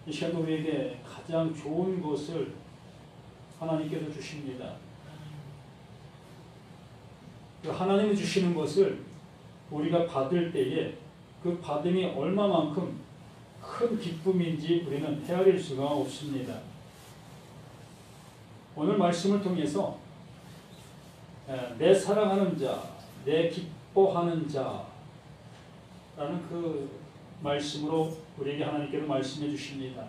이 시간 우리에게 가장 좋은 것을 하나님께서 주십니다. 하나님이 주시는 것을 우리가 받을 때에 그 받음이 얼마만큼 큰 기쁨인지 우리는 헤아릴 수가 없습니다. 오늘 말씀을 통해서 내 사랑하는 자, 내 기뻐하는 자라는 그 말씀으로 우리에게 하나님께서 말씀해 주십니다.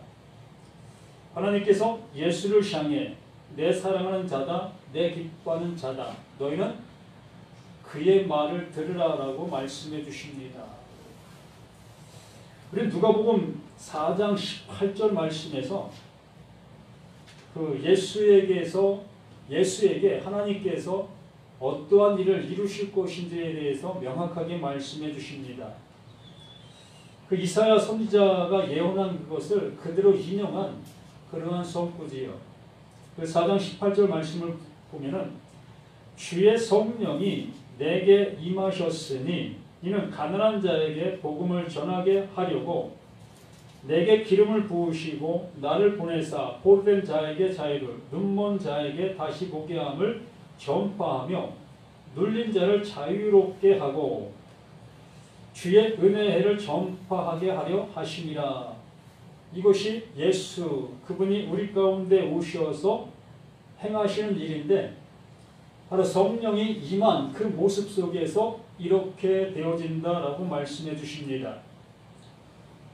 하나님께서 예수를 향해 내 사랑하는 자다, 내 기뻐하는 자다, 너희는 그의 말을 들으라라고 말씀해 주십니다. 우리 누가복음 4장 18절 말씀에서 그 예수에게 하나님께서 어떠한 일을 이루실 것인지에 대해서 명확하게 말씀해 주십니다. 그 이사야 선지자가 예언한 그것을 그대로 인용한 그러한 성구지요. 그 4장 18절 말씀을 보면은 주의 성령이 내게 임하셨으니 이는 가난한 자에게 복음을 전하게 하려고 내게 기름을 부으시고 나를 보내사 포로된 자에게 자유를 눈먼 자에게 다시 보게 함을 전파하며 눌린 자를 자유롭게 하고 주의 은혜의 해를 전파하게 하려 하심이라. 이것이 예수 그분이 우리 가운데 오셔서 행하시는 일인데 바로 성령이 임한 그 모습 속에서 이렇게 되어진다라고 말씀해 주십니다.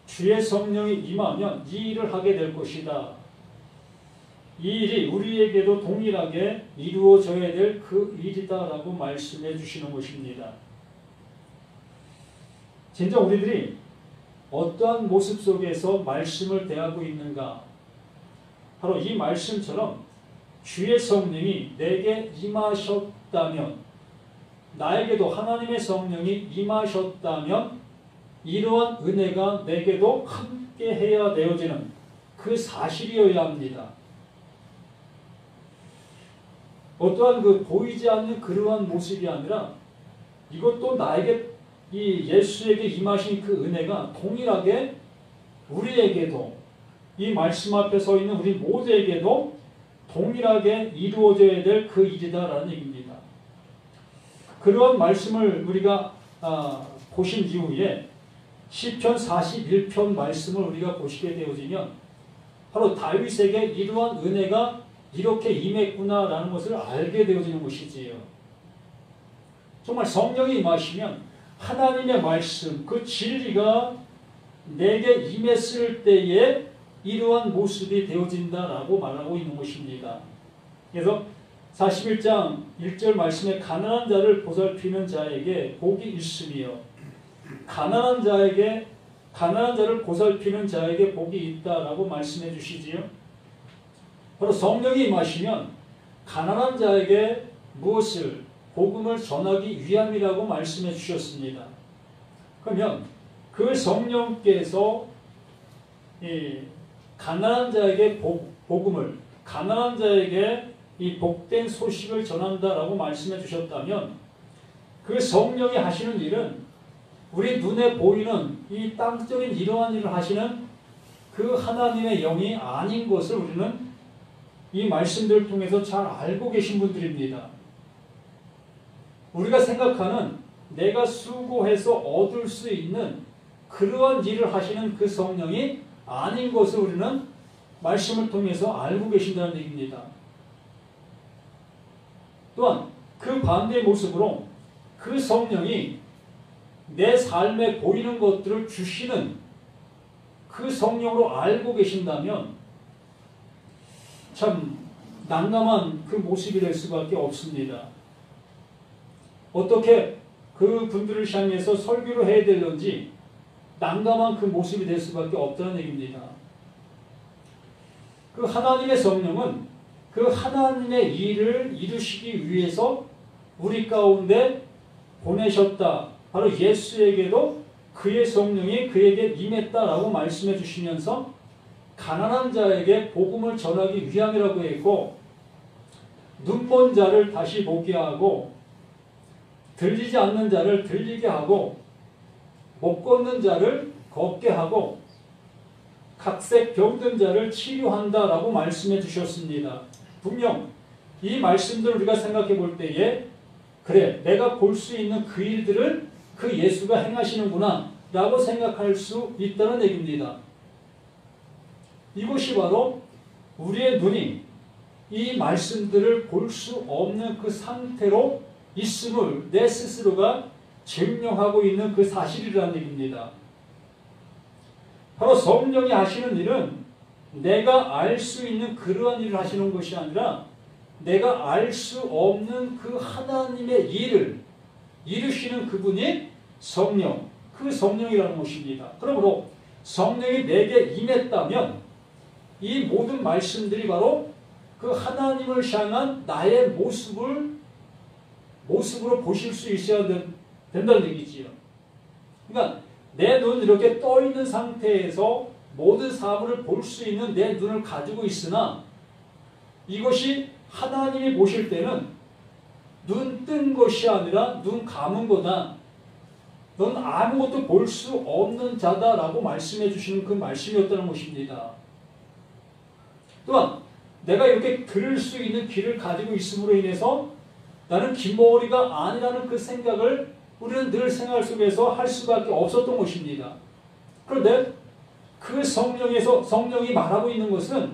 주의 성령이 임하면 이 일을 하게 될 것이다. 이 일이 우리에게도 동일하게 이루어져야 될 그 일이다라고 말씀해 주시는 것입니다. 진짜 우리들이 어떠한 모습 속에서 말씀을 대하고 있는가? 바로 이 말씀처럼 주의 성령이 내게 임하셨다면, 나에게도 하나님의 성령이 임하셨다면 이러한 은혜가 내게도 함께 해야 되어지는 그 사실이어야 합니다. 어떠한 그 보이지 않는 그러한 모습이 아니라 이것도 나에게 이 예수에게 임하신 그 은혜가 동일하게 우리에게도 이 말씀 앞에 서 있는 우리 모두에게도 동일하게 이루어져야 될 그 일이다라는 얘기입니다. 그러한 말씀을 우리가 보신 이후에 시편 41편 말씀을 우리가 보시게 되어지면 바로 다윗에게 이러한 은혜가 이렇게 임했구나라는 것을 알게 되어지는 것이지요. 정말 성령이 임하시면 하나님의 말씀, 그 진리가 내게 임했을 때에 이러한 모습이 되어진다라고 말하고 있는 것입니다. 그래서 41장 1절 말씀에 가난한 자를 보살피는 자에게 복이 있으며 가난한 자를 보살피는 자에게 복이 있다라고 말씀해 주시지요. 바로 성령이 임하시면 가난한 자에게 무엇을 복음을 전하기 위함이라고 말씀해 주셨습니다. 그러면 그 성령께서 이 가난한 자에게 복음을, 가난한 자에게 이 복된 소식을 전한다라고 말씀해 주셨다면 그 성령이 하시는 일은 우리 눈에 보이는 이 땅적인 이러한 일을 하시는 그 하나님의 영이 아닌 것을 우리는 이 말씀들을 통해서 잘 알고 계신 분들입니다. 우리가 생각하는 내가 수고해서 얻을 수 있는 그러한 일을 하시는 그 성령이 아닌 것을 우리는 말씀을 통해서 알고 계신다는 얘기입니다. 또한 그 반대의 모습으로 그 성령이 내 삶에 보이는 것들을 주시는 그 성령으로 알고 계신다면 참 난감한 그 모습이 될 수밖에 없습니다. 어떻게 그 분들을 향해서 설교를 해야 되는지 난감한 그 모습이 될 수밖에 없다는 얘기입니다. 그 하나님의 성령은 그 하나님의 일을 이루시기 위해서 우리 가운데 보내셨다. 바로 예수에게도 그의 성령이 그에게 임했다라고 말씀해 주시면서 가난한 자에게 복음을 전하기 위함이라고 했고 눈먼 자를 다시 보게 하고 들리지 않는 자를 들리게 하고 못 걷는 자를 걷게 하고 각색 병든 자를 치료한다라고 말씀해 주셨습니다. 분명 이 말씀들을 우리가 생각해 볼 때에 그래, 내가 볼 수 있는 그 일들을 그 예수가 행하시는구나 라고 생각할 수 있다는 얘기입니다. 이것이 바로 우리의 눈이 이 말씀들을 볼 수 없는 그 상태로 있음을 내 스스로가 증명하고 있는 그 사실이라는 얘기입니다. 바로 성령이 하시는 일은 내가 알 수 있는 그러한 일을 하시는 것이 아니라 내가 알 수 없는 그 하나님의 일을 이루시는 그분이 성령, 그 성령이라는 것입니다. 그러므로 성령이 내게 임했다면 이 모든 말씀들이 바로 그 하나님을 향한 나의 모습으로 보실 수 있어야 된다는 얘기지요. 그러니까 내 눈은 이렇게 떠 있는 상태에서 모든 사물을 볼 수 있는 내 눈을 가지고 있으나 이것이 하나님이 보실 때는 눈 뜬 것이 아니라 눈 감은 거다. 넌 아무것도 볼 수 없는 자다라고 말씀해 주시는 그 말씀이었다는 것입니다. 또한 내가 이렇게 들을 수 있는 귀를 가지고 있음으로 인해서 나는 김모리가 아니라는 그 생각을 우리는 늘 생활 속에서 할 수밖에 없었던 것입니다. 그런데 그 성령이 말하고 있는 것은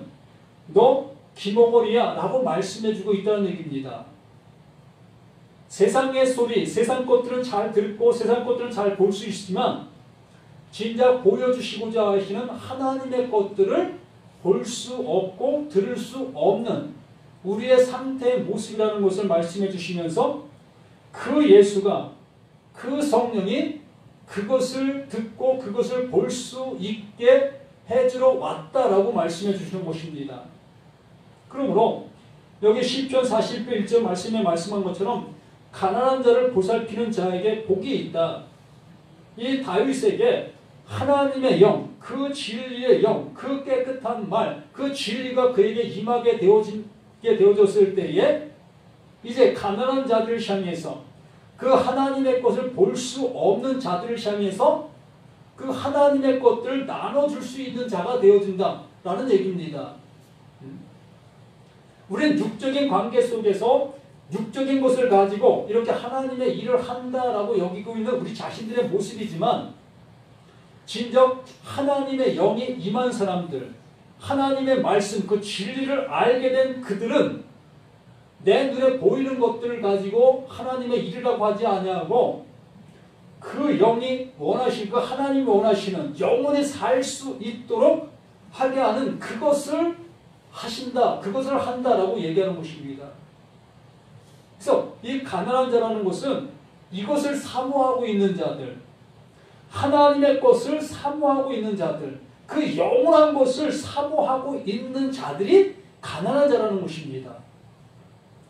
너 김모리야 라고 말씀해 주고 있다는 얘기입니다. 세상의 소리, 세상 것들은 잘 듣고 세상 것들은 잘 볼 수 있지만 진짜 보여주시고자 하시는 하나님의 것들을 볼 수 없고 들을 수 없는 우리의 상태의 모습이라는 것을 말씀해 주시면서 그 예수가, 그 성령이 그것을 듣고 그것을 볼 수 있게 해주러 왔다라고 말씀해 주시는 것입니다. 그러므로 여기 시편 41편 1절 말씀에 말씀한 것처럼 가난한 자를 보살피는 자에게 복이 있다. 이 다윗에게 하나님의 영, 그 진리의 영, 그 깨끗한 말, 그 진리가 그에게 임하게 되어졌을 때에 이제 가난한 자들을 향해서 그 하나님의 것을 볼 수 없는 자들을 향해서 그 하나님의 것들을 나눠줄 수 있는 자가 되어진다라는 얘기입니다. 우리는 육적인 관계 속에서 육적인 것을 가지고 이렇게 하나님의 일을 한다라고 여기고 있는 우리 자신들의 모습이지만 진정 하나님의 영이 임한 사람들, 하나님의 말씀, 그 진리를 알게 된 그들은 내 눈에 보이는 것들을 가지고 하나님의 일이라고 하지 아니하고 그 영이 원하시는, 그 하나님이 원하시는 영원히 살 수 있도록 하게 하는 그것을 하신다, 그것을 한다라고 얘기하는 것입니다. 그래서 이 가난한 자라는 것은 이것을 사모하고 있는 자들, 하나님의 것을 사모하고 있는 자들, 그 영원한 것을 사모하고 있는 자들이 가난한 자라는 것입니다.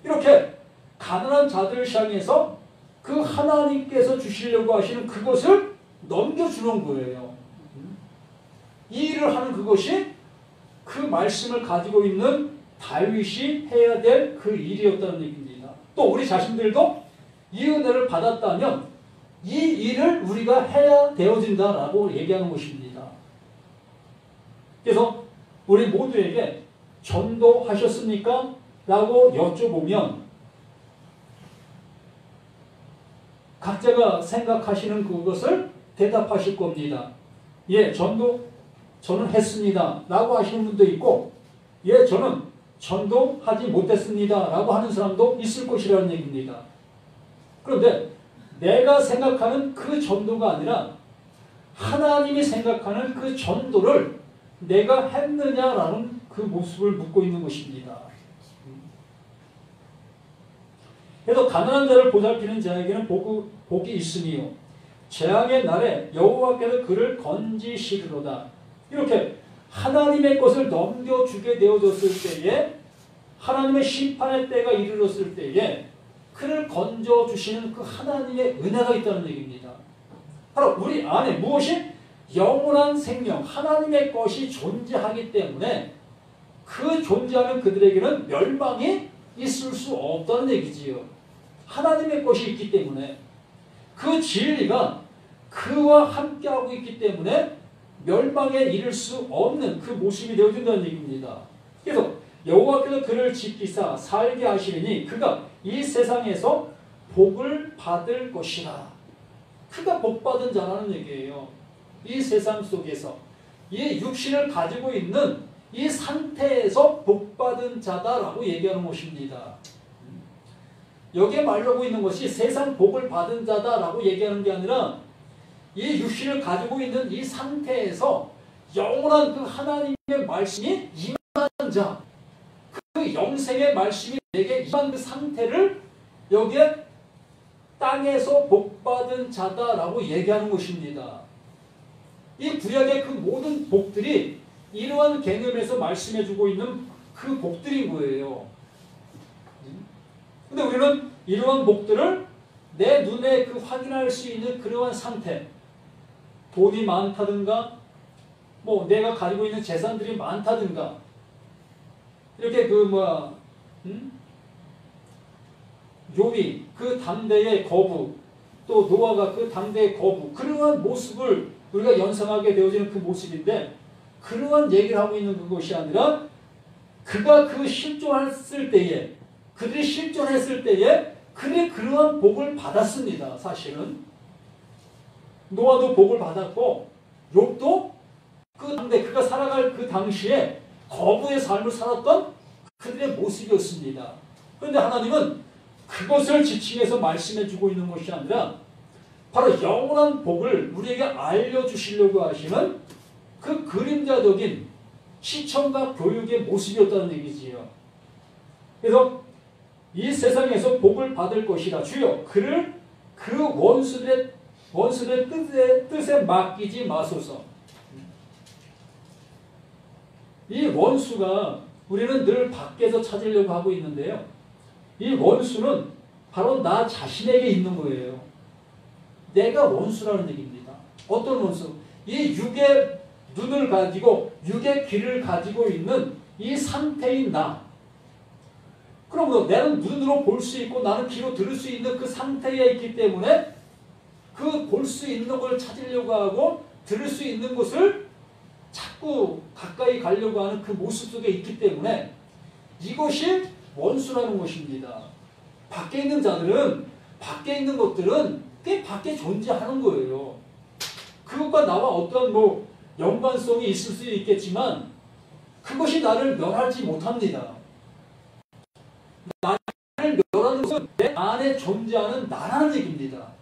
이렇게 가난한 자들을 향해서 그 하나님께서 주시려고 하시는 그것을 넘겨주는 거예요. 이 일을 하는 그것이 그 말씀을 가지고 있는 다윗이 해야 될 그 일이었다는 얘기입니다. 또 우리 자신들도 이 은혜를 받았다면 이 일을 우리가 해야 되어진다라고 얘기하는 것입니다. 그래서 우리 모두에게 전도하셨습니까? 라고 여쭤보면 각자가 생각하시는 그것을 대답하실 겁니다. 예, 저는 했습니다. 라고 하시는 분도 있고, 예, 저는 전도하지 못했습니다. 라고 하는 사람도 있을 것이라는 얘기입니다. 그런데 내가 생각하는 그 전도가 아니라 하나님이 생각하는 그 전도를 내가 했느냐라는 그 모습을 묻고 있는 것입니다. 그래서 가난한 자를 보살피는 자에게는 복이 있으니요 재앙의 날에 여호와께서 그를 건지시리로다. 이렇게 하나님의 것을 넘겨주게 되어졌을 때에, 하나님의 심판의 때가 이르렀을 때에 그를 건져주시는 그 하나님의 은혜가 있다는 얘기입니다. 바로 우리 안에 무엇이? 영원한 생명, 하나님의 것이 존재하기 때문에 그 존재하는 그들에게는 멸망이 있을 수 없다는 얘기지요. 하나님의 것이 있기 때문에 그 진리가 그와 함께하고 있기 때문에 멸망에 이를 수 없는 그 모습이 되어준다는 얘기입니다. 그래서 여호와께서 그를 지키사 살게 하시리니 그가 이 세상에서 복을 받을 것이라. 그가 복받은 자라는 얘기예요. 이 세상 속에서 이 육신을 가지고 있는 이 상태에서 복받은 자다라고 얘기하는 것입니다. 여기에 말하고 있는 것이 세상 복을 받은 자다라고 얘기하는 게 아니라 이 육신을 가지고 있는 이 상태에서 영원한 그 하나님의 말씀이 임한 자, 그 영생의 말씀이 내게 임한 그 상태를 여기에 땅에서 복받은 자다라고 얘기하는 것입니다. 이 구약의 그 모든 복들이 이러한 개념에서 말씀해주고 있는 그 복들인 거예요. 근데 우리는 이러한 복들을 내 눈에 그 확인할 수 있는 그러한 상태, 돈이 많다든가, 뭐 내가 가지고 있는 재산들이 많다든가, 이렇게 욥이 그 당대의 거부, 또 노아가 그 당대의 거부, 그러한 모습을 우리가 연상하게 되어지는 그 모습인데, 그러한 얘기를 하고 있는 그것이 아니라 그가 그 실존했을 때에, 그들이 실존했을 때에 그들이 그러한 복을 받았습니다. 사실은 노아도 복을 받았고 욥도 그 당대, 그가 살아갈 그 당시에 거부의 삶을 살았던 그들의 모습이었습니다. 그런데 하나님은 그것을 지칭해서 말씀해주고 있는 것이 아니라 바로 영원한 복을 우리에게 알려주시려고 하시는 그 그림자적인 시청과 교육의 모습이었다는 얘기지요. 그래서 이 세상에서 복을 받을 것이라. 주여 그를 그 원수들의 뜻에 맡기지 마소서. 이 원수가 우리는 늘 밖에서 찾으려고 하고 있는데요. 이 원수는 바로 나 자신에게 있는 거예요. 내가 원수라는 얘기입니다. 어떤 원수? 이 육의 눈을 가지고 육의 귀를 가지고 있는 이 상태인 나. 그러므로 나는 눈으로 볼 수 있고 나는 귀로 들을 수 있는 그 상태에 있기 때문에 그 볼 수 있는 걸 찾으려고 하고 들을 수 있는 것을 자꾸 가까이 가려고 하는 그 모습 속에 있기 때문에 이것이 원수라는 것입니다. 밖에 있는 자들은, 밖에 있는 것들은 꽤 밖에 존재하는 거예요. 그것과 나와 어떤 연관성이 있을 수 있겠지만 그것이 나를 멸하지 못합니다. 나를 멸하는 것은 내 안에 존재하는 나라는 얘기입니다.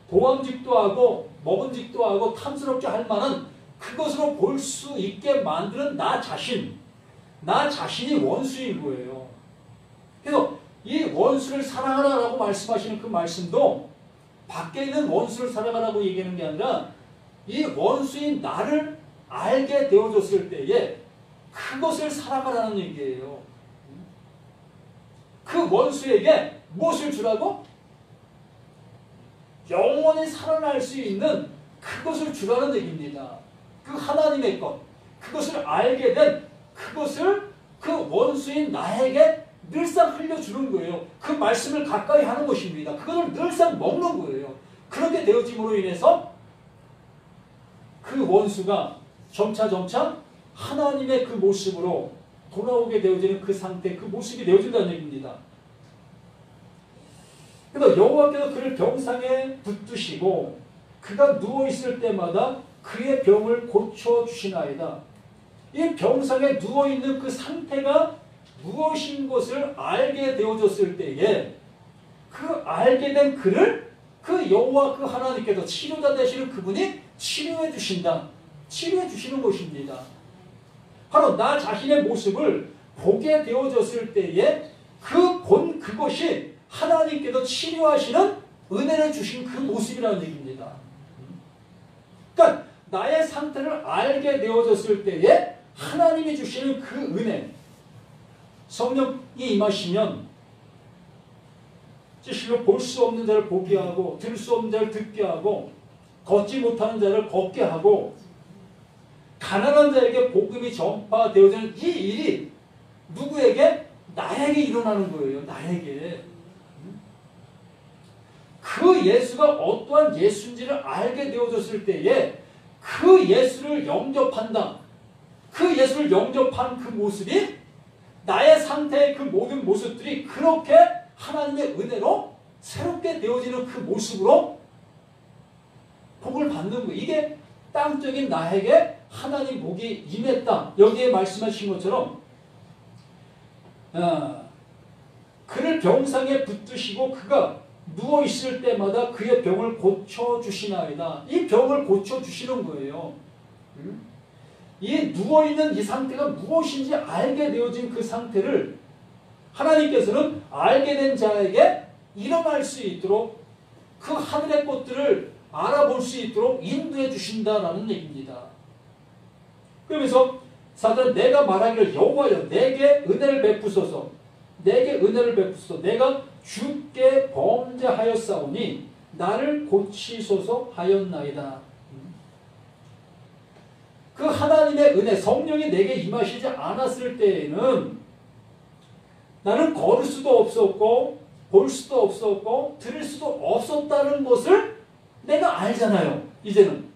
보암직도 하고 먹은직도 하고 탐스럽게 할 만한 그것으로 볼 수 있게 만드는 나 자신이 원수인 거예요. 그래서 이 원수를 사랑하라라고 말씀하시는 그 말씀도 밖에 있는 원수를 사랑하라고 얘기하는 게 아니라 이 원수인 나를 알게 되어졌을 때에 그것을 사랑하라는 얘기예요. 그 원수에게 무엇을 주라고? 영원히 살아날 수 있는 그것을 주라는 얘기입니다. 그 하나님의 것, 그것을 알게 된 그것을 그 원수인 나에게 늘상 흘려주는 거예요. 그 말씀을 가까이 하는 것입니다. 그것을 늘상 먹는 거예요. 그렇게 되어짐으로 인해서 그 원수가 점차 하나님의 그 모습으로 돌아오게 되어지는 그 상태, 그 모습이 되어진다는 얘기입니다. 그래서 여호와께서 그를 병상에 붙드시고 그가 누워있을 때마다 그의 병을 고쳐주시나이다. 이 병상에 누워있는 그 상태가 무엇인 것을 알게 되어졌을 때에 그 알게 된 그를 그 여호와 그 하나님께서 치료자 되시는 그분이 치료해 주신다. 치료해 주시는 것입니다. 바로 나 자신의 모습을 보게 되어졌을 때에 그것이 하나님께서 치료하시는 은혜를 주신 그 모습이라는 얘기입니다. 그러니까 나의 상태를 알게 되어졌을 때에 하나님이 주시는 그 은혜, 성령이 임하시면 실로 볼 수 없는 자를 보게 하고 들을 수 없는 자를 듣게 하고 걷지 못하는 자를 걷게 하고 가난한 자에게 복음이 전파되어지는 이 일이 누구에게? 나에게 일어나는 거예요. 나에게. 그 예수가 어떠한 예수인지를 알게 되어졌을 때에 그 예수를 영접한다. 그 예수를 영접한 그 모습이 나의 상태의 그 모든 모습들이 그렇게 하나님의 은혜로 새롭게 되어지는 그 모습으로 복을 받는 거예요. 이게 땅적인 나에게 하나님 복이 임했다. 여기에 말씀하신 것처럼 그를 병상에 붙드시고 그가 누워있을 때마다 그의 병을 고쳐주시나이다. 이 병을 고쳐주시는 거예요. 이 누워있는 이 상태가 무엇인지 알게 되어진 그 상태를 하나님께서는 알게 된 자에게 일어날 수 있도록 그 하늘의 것들을 알아볼 수 있도록 인도해 주신다라는 얘기입니다. 그러면서 사단은 내가 말하기를 여호와여 내게 은혜를 베푸소서 내게 은혜를 베푸소서 내가 주께 범죄하였사오니 나를 고치소서 하였나이다. 그 하나님의 은혜 성령이 내게 임하시지 않았을 때에는 나는 걸을 수도 없었고 볼 수도 없었고 들을 수도 없었다는 것을 내가 알잖아요. 이제는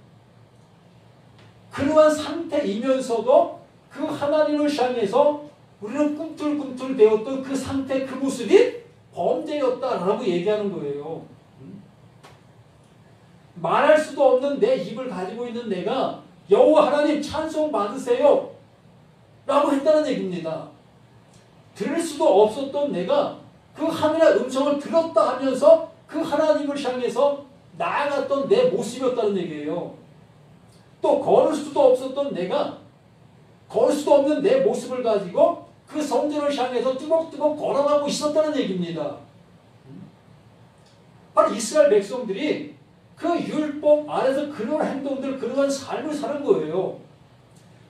그러한 상태이면서도 그 하나님을 향해서 우리는 꿈틀꿈틀 되었던 그 상태 그 모습이 범죄였다라고 얘기하는 거예요. 말할 수도 없는 내 입을 가지고 있는 내가 여호와 하나님 찬송 받으세요 라고 했다는 얘기입니다. 들을 수도 없었던 내가 그 하늘의 음성을 들었다 하면서 그 하나님을 향해서 나아갔던 내 모습이었다는 얘기예요. 또 걸을 수도 없었던 내가 걸을 수도 없는 내 모습을 가지고 그 성전을 향해서 뚜벅뚜벅 걸어가고 있었다는 얘기입니다. 바로 이스라엘 백성들이 그 율법 아래서 그런 행동들, 그러한 삶을 사는 거예요.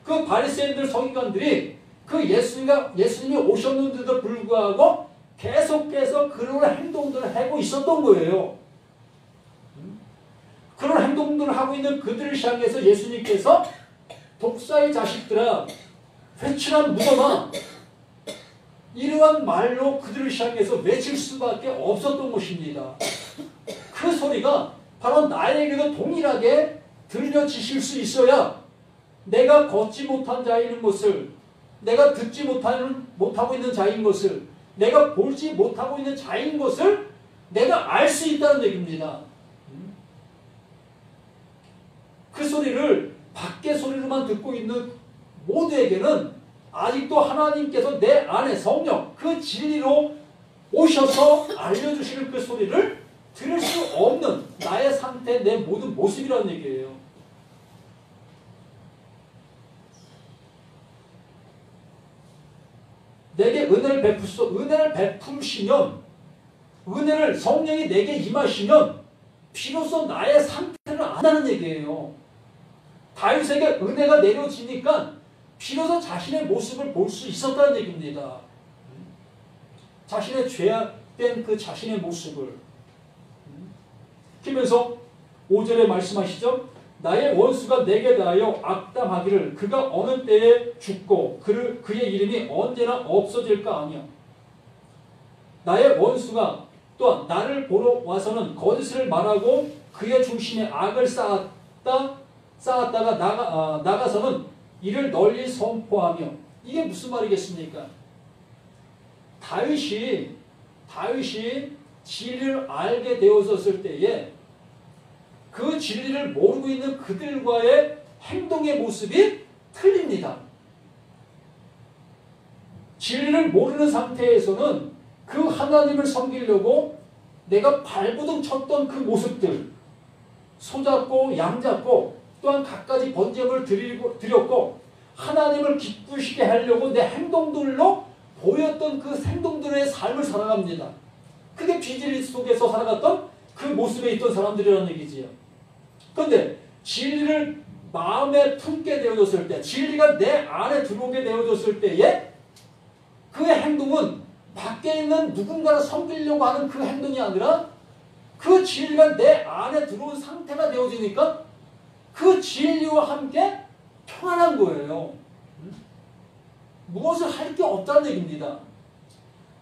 그 바리새인들 서기관들이 그 예수님이 오셨는데도 불구하고 계속해서 그런 행동들을 하고 있었던 거예요. 그런 행동들을 하고 있는 그들을 향해서 예수님께서 독사의 자식들아, 회칠한 무덤아, 이러한 말로 그들을 향해서 외칠 수밖에 없었던 것입니다. 그 소리가 바로 나에게도 동일하게 들려지실 수 있어야 내가 걷지 못한 자인 것을, 내가 듣지 못하고 있는 자인 것을, 내가 보지 못하고 있는 자인 것을 내가 알 수 있다는 얘기입니다. 그 소리를 밖의 소리로만 듣고 있는 모두에게는 아직도 하나님께서 내 안에 성령, 그 진리로 오셔서 알려주시는 그 소리를 들을 수 없는 나의 상태, 내 모든 모습이라는 얘기예요. 내게 은혜를 베푸소. 은혜를 베푸시면, 은혜를 성령이 내게 임하시면 비로소 나의 상태를 안다는 얘기예요. 다윗에게 은혜가 내려지니까 비로소 자신의 모습을 볼 수 있었다는 얘기입니다. 자신의 죄악된 그 자신의 모습을. 그러면서 5절에 말씀하시죠. 나의 원수가 내게 대하여 악담하기를 그가 어느 때에 죽고 그의 이름이 언제나 없어질까 하며 나의 원수가 또한 나를 보러 와서는 거짓을 말하고 그의 중심에 악을 쌓았다가 나가서는 이를 널리 선포하며. 이게 무슨 말이겠습니까? 다윗이 진리를 알게 되었을 때에 그 진리를 모르고 있는 그들과의 행동의 모습이 틀립니다. 진리를 모르는 상태에서는 그 하나님을 섬기려고 내가 발버둥 쳤던 그 모습들, 소잡고 양잡고 또한 갖가지 번제물을 드렸고 하나님을 기쁘시게 하려고 내 행동들로 보였던 그 행동들의 삶을 살아갑니다. 그게 비진리 속에서 살아갔던 그 모습에 있던 사람들이라는 얘기지요. 그런데 진리를 마음에 품게 되어졌을 때, 진리가 내 안에 들어오게 되어졌을 때에 그의 행동은 밖에 있는 누군가를 섬기려고 하는 그 행동이 아니라 그 진리가 내 안에 들어온 상태가 되어지니까 그 진리와 함께 평안한 거예요. 무엇을 할 게 없다는 얘기입니다.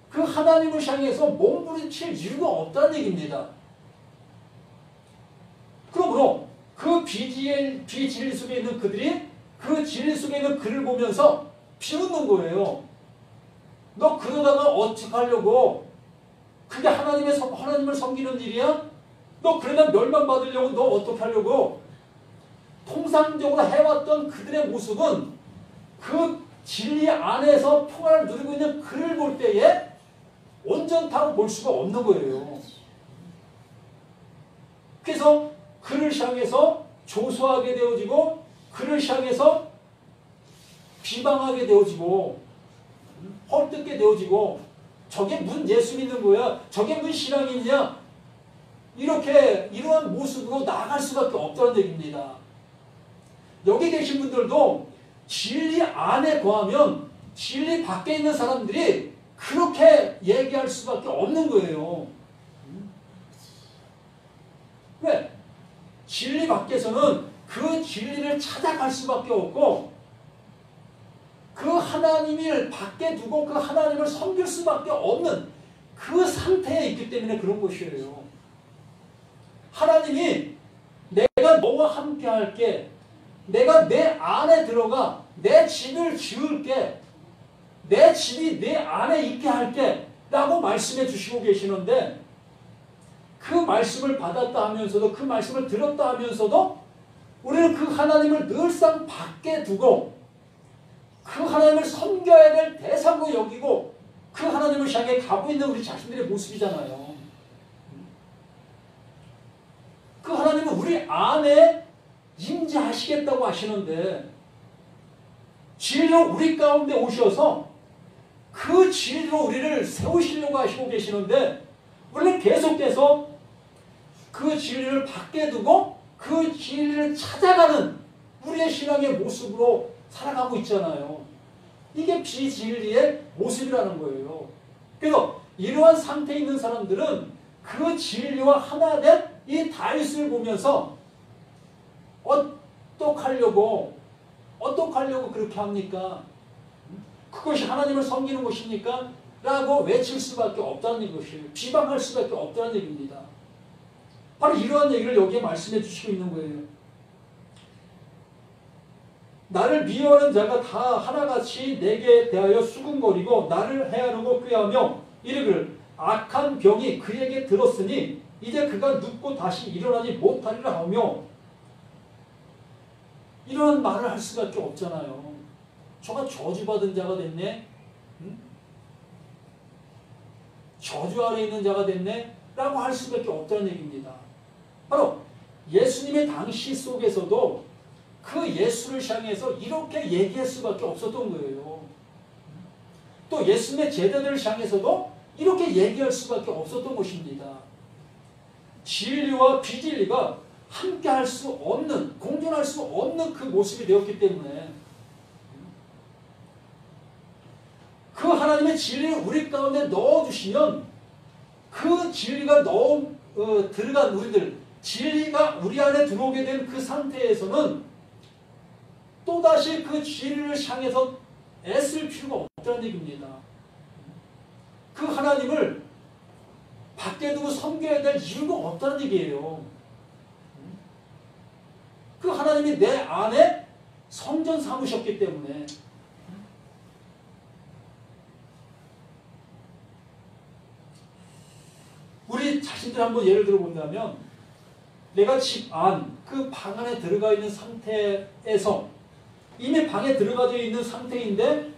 그 하나님을 향해서 몸부림칠 이유가 없다는 얘기입니다. 그러므로 그 비진리 속에 있는 그들이 그 진리 속에 있는 그를 보면서 비웃는 거예요. 너 그러다가 어떡하려고? 그게 하나님을 섬기는 일이야? 너 그러다 멸망받으려고 너 어떻게 하려고? 통상적으로 해왔던 그들의 모습은 그 진리 안에서 평안을 누리고 있는 그를 볼 때에 온전하고 볼 수가 없는 거예요. 그래서 그를 향해서 조소하게 되어지고 그를 향해서 비방하게 되어지고 헐뜯게 되어지고 저게 무슨 예수 믿는 거야? 저게 무슨 신앙이냐? 이렇게 이러한 모습으로 나아갈 수밖에 없다는 얘기입니다. 여기 계신 분들도 진리 안에 거하면 진리 밖에 있는 사람들이 그렇게 얘기할 수밖에 없는 거예요. 왜? 진리 밖에서는 그 진리를 찾아갈 수밖에 없고 그 하나님을 밖에 두고 그 하나님을 섬길 수밖에 없는 그 상태에 있기 때문에 그런 것이에요. 하나님이 내가 너와 함께 할게, 내가 내 안에 들어가 내 집을 지을게, 내 집이 내 안에 있게 할게 라고 말씀해 주시고 계시는데 그 말씀을 받았다 하면서도 그 말씀을 들었다 하면서도 우리는 그 하나님을 늘상 밖에 두고 그 하나님을 섬겨야 될 대상으로 여기고 그 하나님을 향해 가고 있는 우리 자신들의 모습이잖아요. 그 하나님은 우리 안에 임재하시겠다고 하시는데 진리로 우리 가운데 오셔서 그 진리로 우리를 세우시려고 하시고 계시는데 우리는 계속해서 그 진리를 밖에 두고 그 진리를 찾아가는 우리의 신앙의 모습으로 살아가고 있잖아요. 이게 비진리의 모습이라는 거예요. 그래서 이러한 상태에 있는 사람들은 그 진리와 하나 된 이 다윗을 보면서 어떡하려고 그렇게 합니까? 그것이 하나님을 섬기는 것입니까? 라고 외칠 수밖에 없다는 것이에요. 비방할 수밖에 없다는 얘기입니다. 바로 이러한 얘기를 여기에 말씀해 주시고 있는 거예요. 나를 미워하는 자가 다 하나같이 내게 대하여 수군거리고 나를 해하려고 꾀하며 이르기를 악한 병이 그에게 들었으니 이제 그가 눕고 다시 일어나지 못하리라 하며 이런 말을 할 수밖에 없잖아요. 저가 저주받은 자가 됐네? 응? 저주 아래 있는 자가 됐네? 라고 할 수밖에 없다는 얘기입니다. 바로 예수님의 당시 속에서도 그 예수를 향해서 이렇게 얘기할 수밖에 없었던 거예요. 또 예수님의 제자들을 향해서도 이렇게 얘기할 수밖에 없었던 것입니다. 진리와 비진리가 함께 할 수 없는, 공존할 수 없는 그 모습이 되었기 때문에 그 하나님의 진리를 우리 가운데 넣어주시면 그 진리가 들어간 우리들, 진리가 우리 안에 들어오게 된 그 상태에서는 또다시 그 진리를 향해서 애쓸 필요가 없다는 얘기입니다. 그 하나님을 밖에 두고 섬겨야 될 이유가 없다는 얘기예요. 그 하나님이 내 안에 성전 삼으셨기 때문에 우리 자신들 한번 예를 들어 본다면 내가 집 안, 그 방 안에 들어가 있는 상태에서 이미 방에 들어가져 있는 상태인데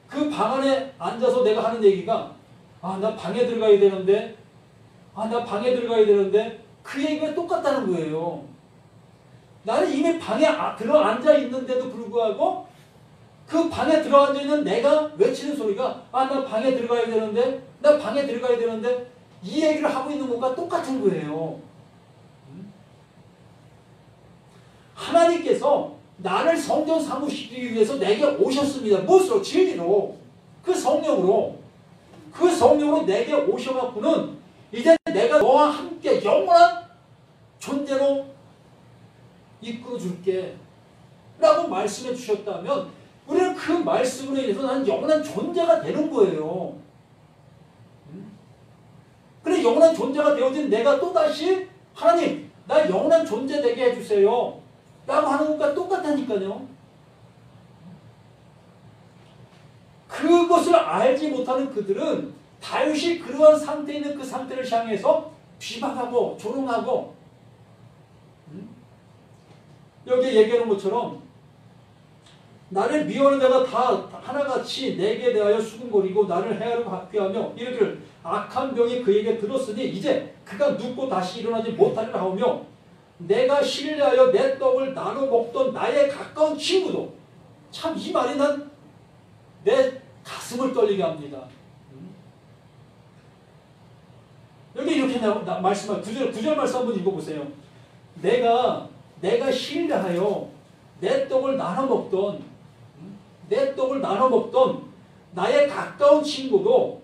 그 방 안에 앉아서 내가 하는 얘기가 나 방에 들어가야 되는데 나 방에 들어가야 되는데 그 얘기가 똑같다는 거예요. 나는 이미 방에 들어앉아 있는데도 불구하고 그 방에 들어앉아 있는 내가 외치는 소리가 나 방에 들어가야 되는데 나 방에 들어가야 되는데 이 얘기를 하고 있는 것과 똑같은 거예요. 하나님께서 나를 성전 삼으시기 위해서 내게 오셨습니다. 무엇으로? 진리로. 그 성령으로 내게 오셔갖고는 이제 내가 너와 함께 영원한 존재로 이끌어줄게 라고 말씀해 주셨다면 우리는 그 말씀으로 인해서 나는 영원한 존재가 되는 거예요. 그래 영원한 존재가 되어진 내가 또다시 하나님 나 영원한 존재 되게 해주세요. 라고 하는 것과 똑같다니까요. 그것을 알지 못하는 그들은 다윗이 그러한 상태에 있는 그 상태를 향해서 비방하고 조롱하고, 여기 얘기하는 것처럼 나를 미워하는 자가 다 하나같이 내게 대하여 수군거리고 나를 해하려 학대하며 이르기를 악한 병이 그에게 들었으니 이제 그가 눕고 다시 일어나지 못하리라 하며 내가 신뢰하여 내 떡을 나눠 먹던 나의 가까운 친구도, 참 이 말이 난 내 가슴을 떨리게 합니다. 여기 이렇게 말씀한 9절 말씀 한번 읽어보세요. 내가 신뢰하여 내 떡을 나눠 먹던 나의 가까운 친구도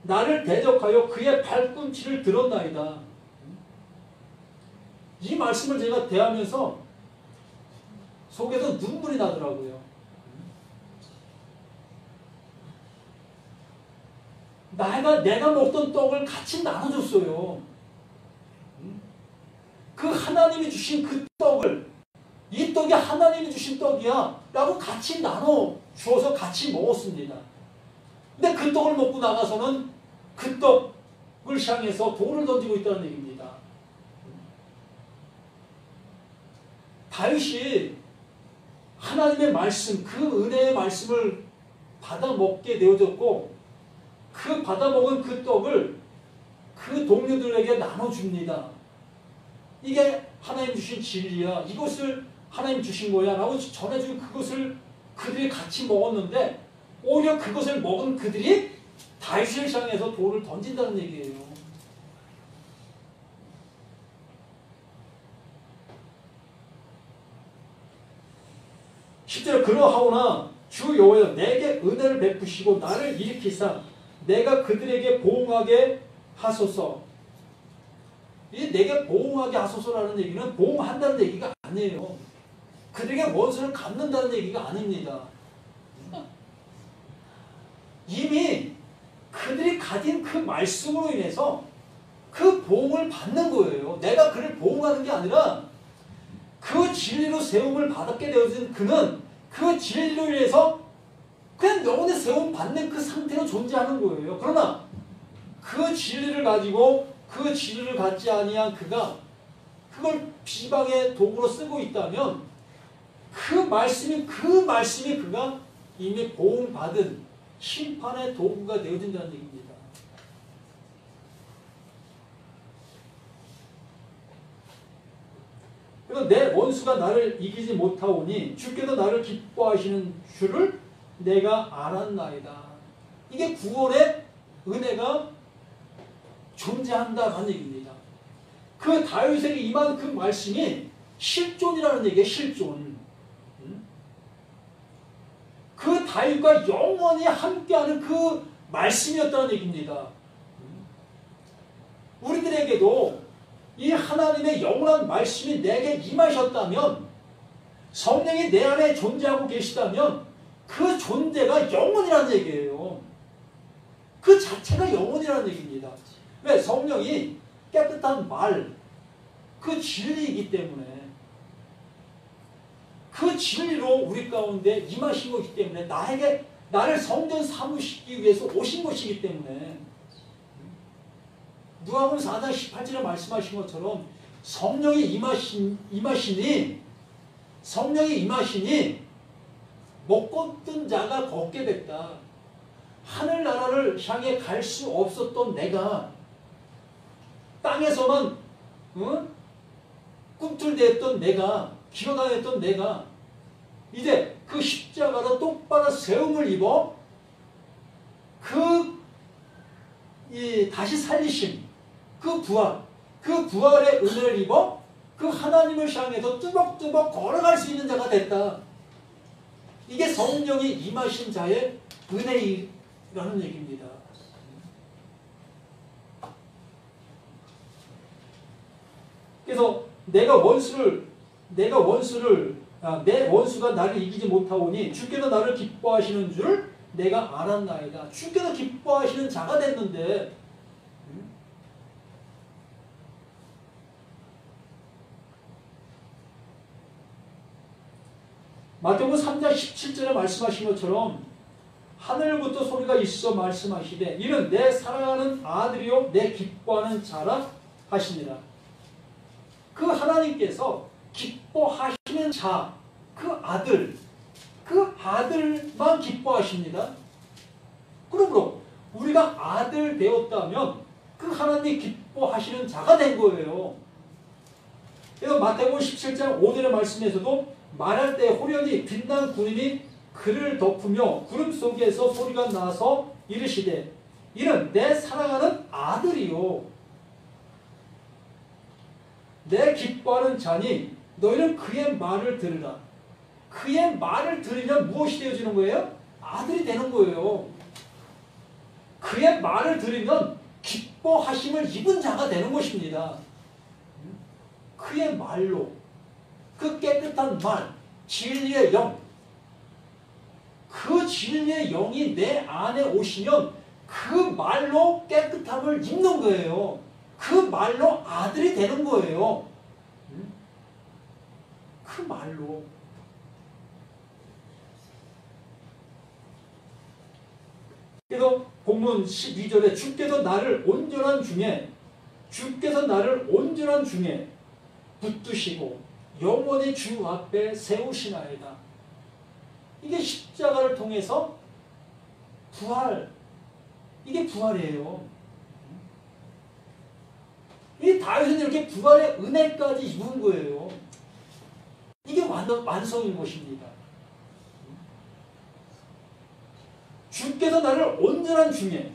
나를 대적하여 그의 발꿈치를 들었나이다. 이 말씀을 제가 대하면서 속에서 눈물이 나더라고요. 내가 먹던 떡을 같이 나눠줬어요. 그 하나님이 주신 그 떡을, 이 떡이 하나님이 주신 떡이야 라고 같이 나눠 주어서 같이 먹었습니다. 근데 그 떡을 먹고 나가서는 그 떡을 향해서 돌을 던지고 있다는 얘기입니다. 다윗이 하나님의 말씀, 그 은혜의 말씀을 받아 먹게 되어졌고, 그 받아먹은 그 떡을 그 동료들에게 나눠줍니다. 이게 하나님 주신 진리야. 이것을 하나님 주신 거야. 라고 전해준 그것을 그들이 같이 먹었는데, 오히려 그것을 먹은 그들이 다윗을 향해서 돌을 던진다는 얘기예요. 실제로 그러하오나 주 여호와여 내게 은혜를 베푸시고 나를 일으키사 내가 그들에게 보응하게 하소서. 이 내게 보응하게 하소서라는 얘기는 보응한다는 얘기가 아니에요. 그들에게 원수를 갚는다는 얘기가 아닙니다. 이미 그들이 가진 그 말씀으로 인해서 그 보응을 받는 거예요. 내가 그를 보응하는 게 아니라 그 진리로 세움을 받게 되어진 그는 그 진리로 인해서 그냥 영혼의 세움 받는 그 상태로 존재하는 거예요. 그러나 그 진리를 가지고 그 진리를 갖지 아니한 그가 그걸 비방의 도구로 쓰고 있다면 그 말씀이 그가 이미 보응받은 심판의 도구가 되어진다는 얘기입니다. 그래서 내 원수가 나를 이기지 못하오니 주께서 나를 기뻐하시는 줄을 내가 알았나이다. 이게 구원의 은혜가 존재한다는 얘기입니다. 그 다윗에게 임한 그 말씀이 실존이라는 얘기예요. 실존. 그 다윗과 영원히 함께하는 그 말씀이었다는 얘기입니다. 우리들에게도 이 하나님의 영원한 말씀이 내게 임하셨다면, 성령이 내 안에 존재하고 계시다면 그 존재가 영원이라는 얘기예요. 그 자체가 영원이라는 얘기입니다. 왜? 성령이 깨끗한 말, 그 진리이기 때문에, 그 진리로 우리 가운데 임하신 것이기 때문에, 나를 성전 삼으시기 위해서 오신 것이기 때문에, 누가복음 4장 18절에 말씀하신 것처럼 성령이 임하시니 못 걷던 자가 걷게 됐다. 하늘나라를 향해 갈 수 없었던 내가, 땅에서만 꿈틀대었던 내가, 기어다녔던 내가 이제 그 십자가로 똑바로 세움을 입어 다시 살리심, 그 부활의 은혜를 입어 그 하나님을 향해서 뚜벅뚜벅 걸어갈 수 있는 자가 됐다. 이게 성령이 임하신 자의 은혜라는 얘기입니다. 그래서 내 원수가 나를 이기지 못하오니 주께서 나를 기뻐하시는 줄 내가 알았나이다. 주께서 기뻐하시는 자가 됐는데 마태복음 3장 17절에 말씀하신 것처럼 하늘부터 소리가 있어 말씀하시되 이는 내 사랑하는 아들이요 내 기뻐하는 자라 하시니라. 그 하나님께서 기뻐하시는 자, 그 아들만 기뻐하십니다. 그러므로 우리가 아들 되었다면 그 하나님이 기뻐하시는 자가 된 거예요. 그래서 마태복음 17장 5절의 말씀에서도 말할 때 호련히 빛난 구름이 그를 덮으며 구름 속에서 소리가 나서 이르시되 이는 내 사랑하는 아들이요 내 기뻐하는 자니 너희는 그의 말을 들으라. 그의 말을 들으면 무엇이 되어지는 거예요? 아들이 되는 거예요. 그의 말을 들으면 기뻐하심을 입은 자가 되는 것입니다. 그의 말로 그 깨끗한 말, 진리의 영, 그 진리의 영이 내 안에 오시면 그 말로 깨끗함을 입는 거예요. 그 말로 아들이 되는 거예요. 그 말로. 그래서 본문 12절에 주께서 나를 온전한 중에 붙드시고 영원히 주 앞에 세우시나이다. 이게 십자가를 통해서 이게 부활이에요. 이 다윗은 이렇게 부활의 은혜까지 입은 거예요. 이게 완성인 것입니다. 주께서 나를 온전한 중에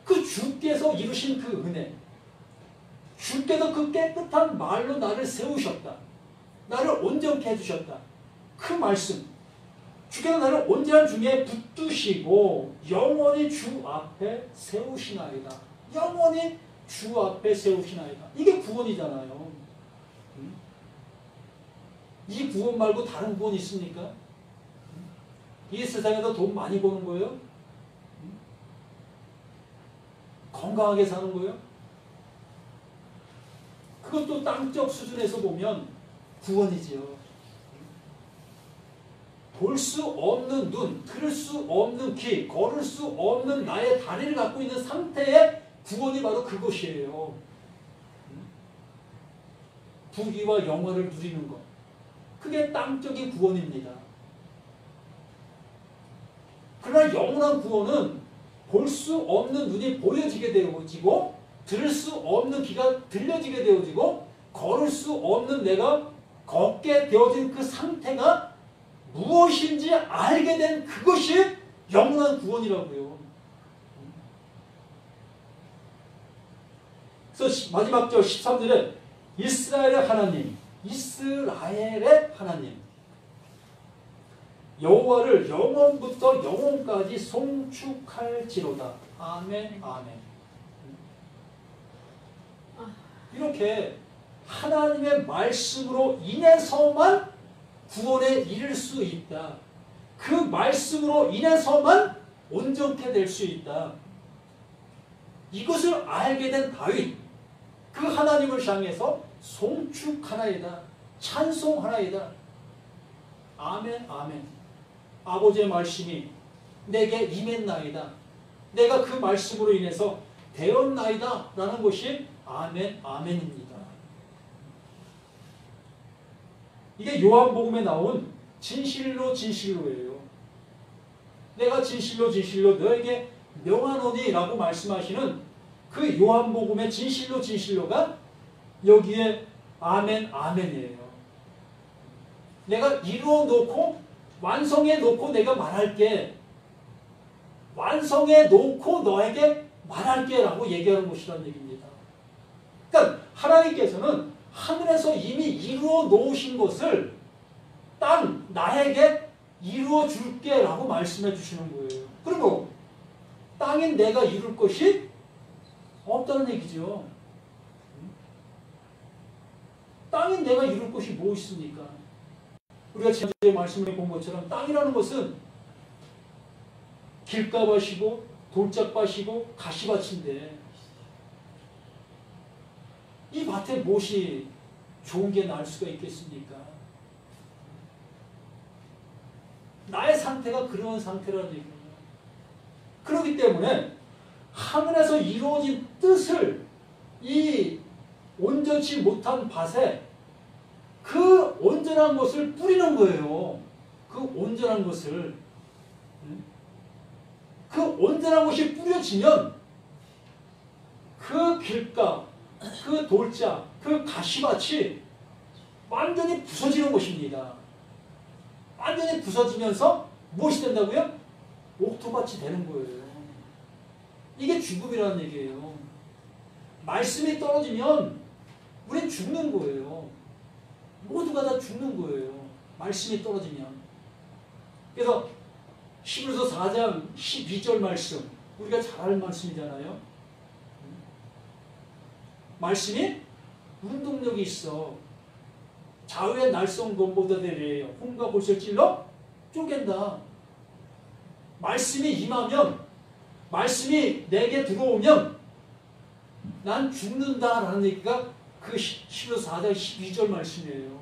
그 주께서 이루신 그 은혜, 주께서 그 깨끗한 말로 나를 세우셨다. 나를 온전케 해주셨다. 그 말씀, 주께서 나를 온전한 중에 붙드시고 영원히 주 앞에 세우시나이다. 영원히 주 앞에 세우시나이다. 이게 구원이잖아요. 이 구원 말고 다른 구원이 있습니까? 이 세상에서 돈 많이 버는 거예요? 건강하게 사는 거예요? 그것도 땅적 수준에서 보면 구원이지요. 볼 수 없는 눈, 들을 수 없는 귀, 걸을 수 없는 나의 다리를 갖고 있는 상태의 구원이 바로 그것이에요. 부귀와 영화를 누리는 것. 그게 땅적인 구원입니다. 그러나 영원한 구원은 볼 수 없는 눈이 보여지게 되어지고 들을 수 없는 귀가 들려지게 되어지고 걸을 수 없는 내가 걷게 되어진 그 상태가 무엇인지 알게 된 그것이 영원한 구원이라고요. 그래서 마지막 절 13절에 이스라엘의 하나님 여호와를 영원부터 영원까지 송축할지로다. 아멘, 아멘. 이렇게 하나님의 말씀으로 인해서만 구원에 이를 수 있다. 그 말씀으로 인해서만 온전케 될 수 있다. 이것을 알게 된 다윗, 그 하나님을 향해서 송축하나이다. 찬송하나이다. 아멘, 아멘. 아버지의 말씀이 내게 임했나이다. 내가 그 말씀으로 인해서 되었나이다. 라는 것이 아멘, 아멘입니다. 이게 요한복음에 나온 진실로 진실로예요. 내가 진실로 진실로 너에게 명하노니 라고 말씀하시는 그 요한복음의 진실로 진실로가 여기에 아멘, 아멘이에요. 내가 이루어 놓고 완성해 놓고 내가 말할게. 완성해 놓고 너에게 말할게 라고 얘기하는 것이라는 얘기입니다. 그러니까 하나님께서는 하늘에서 이미 이루어 놓으신 것을 나에게 이루어 줄게 라고 말씀해 주시는 거예요. 그리고 땅인 내가 이룰 것이 없다는 얘기죠. 땅인 내가 이룰 것이 뭐 있습니까? 우리가 지난주에 말씀을 본 것처럼 땅이라는 것은 길가밭이고 돌짝밭이고 가시밭인데 이 밭에 무엇이 좋은 게 날 수가 있겠습니까? 나의 상태가 그런 상태라는 얘기예요. 그렇기 때문에 하늘에서 이루어진 뜻을 이 온전치 못한 밭에 그 온전한 것을 뿌리는 거예요. 그 온전한 것을. 그 온전한 것이 뿌려지면 그 길가, 그 돌자, 그 가시밭이 완전히 부서지는 것입니다. 완전히 부서지면서 무엇이 된다고요? 옥토밭이 되는 거예요. 이게 죽음이라는 얘기예요. 말씀이 떨어지면 우린 죽는 거예요. 모두가 다 죽는 거예요. 말씀이 떨어지면. 그래서 히브리서 4장 12절 말씀, 우리가 잘 아는 말씀이잖아요. 말씀이 운동력이 있어. 좌우의 날쌘 검보다 되래요. 홍과 골을 찔러 쪼갠다. 말씀이 임하면, 말씀이 내게 들어오면 난 죽는다라는 얘기가 그 히브리서 4장 12절 말씀이에요.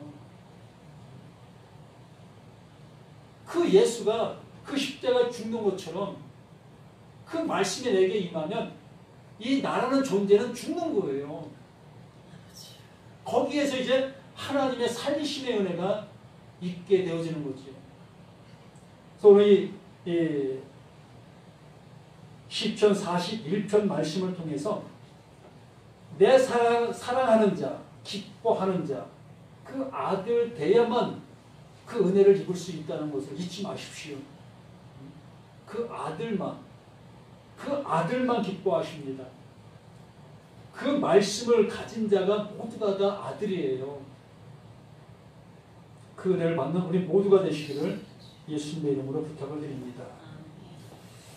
그 예수가 그 십자가에 죽는 것처럼 그 말씀이 내게 임하면 이 나라는 존재는 죽는 거예요. 거기에서 이제 하나님의 살리심의 은혜가 있게 되어지는 거죠. 그래서 오늘 이 시편 41편 말씀을 통해서 내 사랑하는 자, 기뻐하는 자, 그 아들 돼야만 그 은혜를 입을 수 있다는 것을 잊지 마십시오. 그 아들만 기뻐하십니다. 그 말씀을 가진 자가 모두가 다 아들이에요. 그 은혜를 받는 우리 모두가 되시기를 예수님의 이름으로 부탁을 드립니다.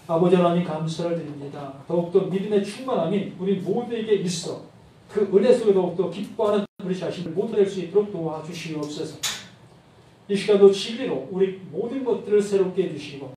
아버지 하나님 감사를 드립니다. 더욱더 믿음의 충만함이 우리 모두에게 있어 그 은혜 속에 더욱더 기뻐하는 우리 자신을 모두 될 수 있도록 도와주시옵소서. 이 시간도 진리로 우리 모든 것들을 새롭게 해주시고